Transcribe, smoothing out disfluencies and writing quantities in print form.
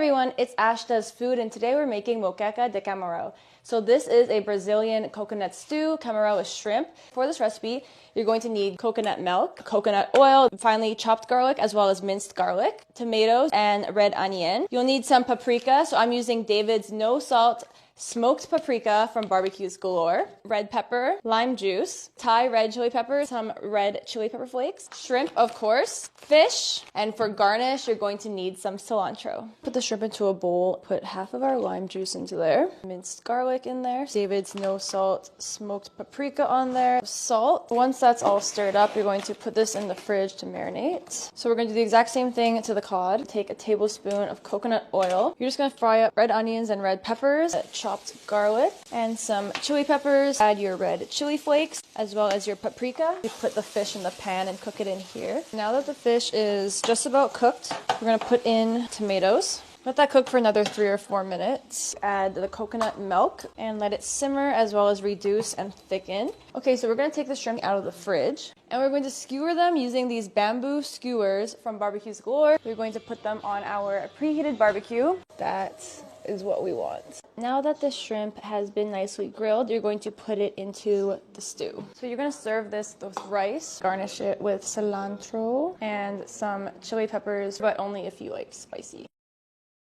everyone, it's Ash Does Food, and today we're making Moqueca de Carmaro. So this is a Brazilian coconut stew. Carmaro is shrimp. For this recipe, you're going to need coconut milk, coconut oil, finely chopped garlic, as well as minced garlic, tomatoes, and red onion. You'll need some paprika, so I'm using David's no salt smoked paprika from Barbecues Galore, red pepper, lime juice, Thai red chili pepper, some red chili pepper flakes, shrimp, of course, fish, and for garnish, you're going to need some cilantro. Put the shrimp into a bowl, put half of our lime juice into there, minced garlic in there, David's no salt smoked paprika on there, salt. Once that's all stirred up, you're going to put this in the fridge to marinate. So we're going to do the exact same thing to the cod. Take a tablespoon of coconut oil. You're just going to fry up red onions and red peppers, chopped garlic, and some chili peppers. Add your red chili flakes as well as your paprika. You put the fish in the pan and cook it in here. Now that the fish is just about cooked, we're going to put in tomatoes. Let that cook for another 3 or 4 minutes. Add the coconut milk and let it simmer as well as reduce and thicken. Okay, so we're going to take the shrimp out of the fridge and we're going to skewer them using these bamboo skewers from Barbecues Galore. We're going to put them on our preheated barbecue. That is what we want. Now that the shrimp has been nicely grilled, you're going to put it into the stew. So you're going to serve this with rice, garnish it with cilantro and some chili peppers, but only if you like spicy.